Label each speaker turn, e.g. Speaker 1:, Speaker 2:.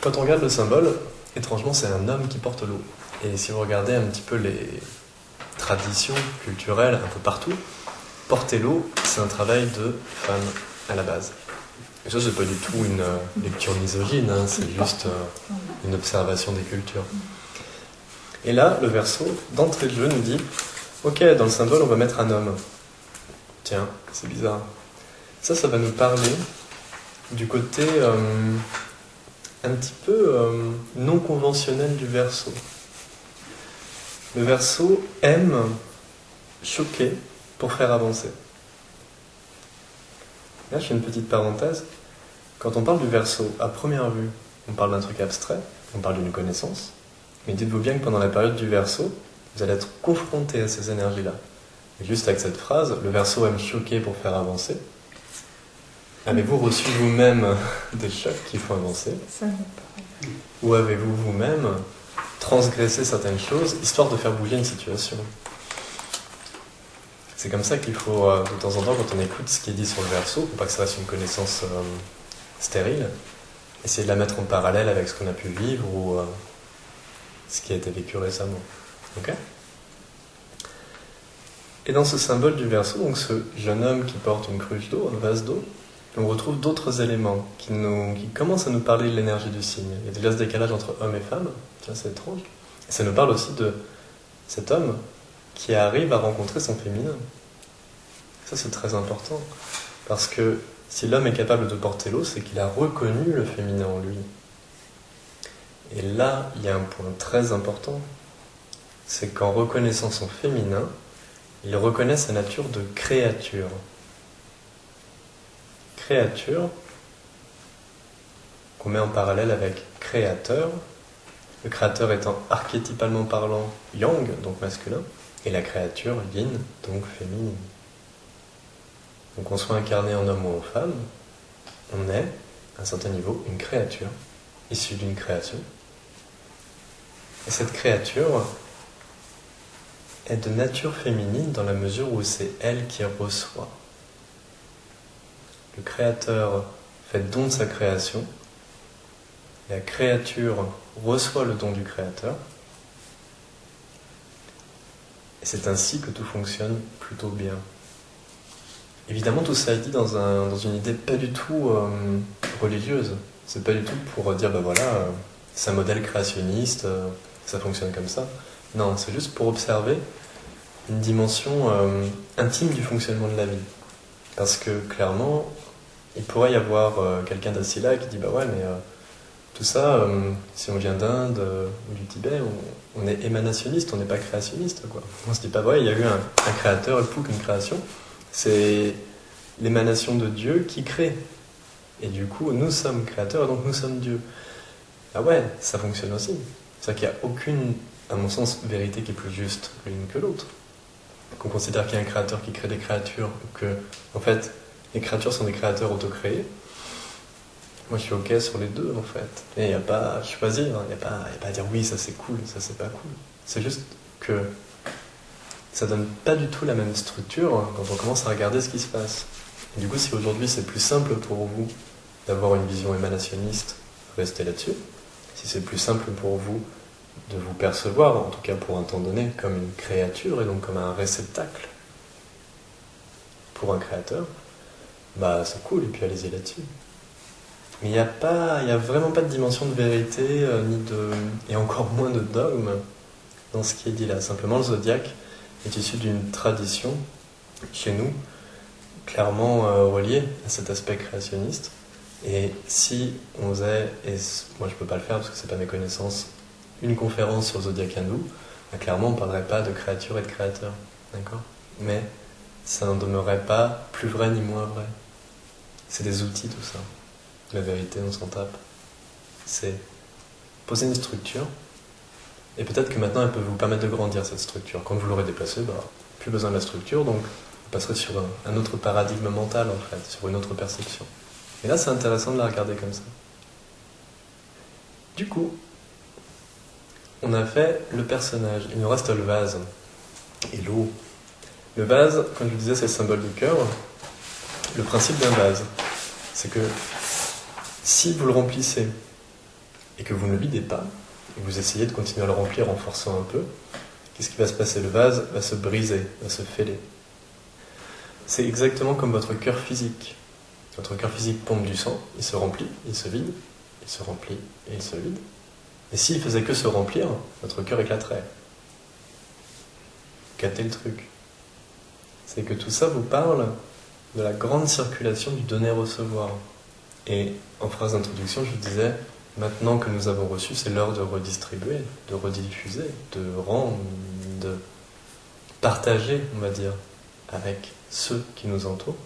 Speaker 1: Quand on regarde le symbole, étrangement, c'est un homme qui porte l'eau. Et si vous regardez un petit peu les traditions culturelles un peu partout, porter l'eau, c'est un travail de femme à la base. Et ça, c'est pas du tout une lecture misogyne, hein, c'est juste une observation des cultures. Et là, le verso, d'entrée de jeu, nous dit ok, dans le symbole, on va mettre un homme. Tiens, c'est bizarre. Ça va nous parler du côté un petit peu non conventionnel du verso. Le verso aime choquer pour faire avancer. Là, je fais une petite parenthèse. Quand on parle du verso, à première vue, on parle d'un truc abstrait, on parle d'une connaissance. Mais dites-vous bien que pendant la période du verso, vous allez être confronté à ces énergies-là. Et juste avec cette phrase, le verso aime choquer pour faire avancer. Avez-vous reçu vous-même des chocs qui font avancer?
Speaker 2: Ça n'est pas.
Speaker 1: Ou avez-vous vous-même transgressé certaines choses histoire de faire bouger une situation? C'est comme ça qu'il faut, de temps en temps, quand on écoute ce qui est dit sur le verso, pour pas que ça reste une connaissance stérile, essayer de la mettre en parallèle avec ce qu'on a pu vivre ou ce qui a été vécu récemment. Ok? Et dans ce symbole du verso, donc ce jeune homme qui porte une cruche d'eau, un vase d'eau, on retrouve d'autres éléments qui commencent à nous parler de l'énergie du signe. Il y a déjà ce décalage entre homme et femme, tiens, c'est étrange. Et ça nous parle aussi de cet homme qui arrive à rencontrer son féminin. Ça, c'est très important, parce que si l'homme est capable de porter l'eau, c'est qu'il a reconnu le féminin en lui. Et là, il y a un point très important, c'est qu'en reconnaissant son féminin, il reconnaît sa nature de créature. Créature, qu'on met en parallèle avec créateur, le créateur étant archétypalement parlant yang, donc masculin, et la créature yin, donc féminine. Donc qu'on soit incarné en homme ou en femme, on est, à un certain niveau, une créature, issue d'une création. Et cette créature est de nature féminine dans la mesure où c'est elle qui reçoit. Le créateur fait don de sa création, la créature reçoit le don du créateur, et c'est ainsi que tout fonctionne plutôt bien. Évidemment, tout ça est dit dans une idée pas du tout religieuse. C'est pas du tout pour dire, ben voilà, c'est un modèle créationniste, ça fonctionne comme ça. Non, c'est juste pour observer une dimension intime du fonctionnement de la vie. Parce que clairement, il pourrait y avoir quelqu'un d'assis là qui dit, bah ouais, mais tout ça, si on vient d'Inde ou du Tibet, on est émanationniste, on n'est pas créationniste, quoi. On se dit pas, ouais, il y a eu un créateur, il faut qu'une création. C'est l'émanation de Dieu qui crée. Et du coup, nous sommes créateurs, et donc nous sommes Dieu. Ah ouais, ça fonctionne aussi. C'est-à-dire qu'il n'y a aucune, à mon sens, vérité qui est plus juste l'une que l'autre. Qu'on considère qu'il y a un créateur qui crée des créatures, que, en fait, les créatures sont des créateurs autocréés. Moi, je suis OK sur les deux, en fait. Et il n'y a pas à choisir, il n'y a pas à dire oui, ça c'est cool, ça c'est pas cool. C'est juste que ça donne pas du tout la même structure quand on commence à regarder ce qui se passe. Et du coup, si aujourd'hui c'est plus simple pour vous d'avoir une vision émanationniste, restez là-dessus. Si c'est plus simple pour vous de vous percevoir, en tout cas pour un temps donné, comme une créature et donc comme un réceptacle pour un créateur, bah c'est cool, et puis allez-y là-dessus. Mais il n'y a vraiment pas de dimension de vérité, et encore moins de dogme dans ce qui est dit là. Simplement, le zodiaque est issu d'une tradition, chez nous, clairement reliée à cet aspect créationniste. Et si on faisait, et moi je peux pas le faire parce que c'est pas mes connaissances, une conférence sur le zodiaque hindou, bah, clairement on ne parlerait pas de créature et de créateur. D'accord ? Mais ça n'en demeurait pas plus vrai ni moins vrai. C'est des outils tout ça. La vérité, on s'en tape. C'est poser une structure, et peut-être que maintenant elle peut vous permettre de grandir cette structure. Quand vous l'aurez déplacée, bah, plus besoin de la structure, donc vous passerez sur un autre paradigme mental en fait, sur une autre perception. Et là c'est intéressant de la regarder comme ça. Du coup, on a fait le personnage, il nous reste le vase et l'eau. Le vase, comme je vous disais, c'est le symbole du cœur. Le principe d'un vase, c'est que si vous le remplissez et que vous ne le videz pas, et que vous essayez de continuer à le remplir en forçant un peu, qu'est-ce qui va se passer? Le vase va se briser, va se fêler. C'est exactement comme votre cœur physique. Votre cœur physique pompe du sang, il se remplit, il se vide, il se remplit et il se vide. Et s'il faisait que se remplir, votre cœur éclaterait. Captez le truc. C'est que tout ça vous parle de la grande circulation du donner-recevoir. Et en phrase d'introduction, je vous disais, maintenant que nous avons reçu, c'est l'heure de redistribuer, de rediffuser, de rendre, de partager, on va dire, avec ceux qui nous entourent.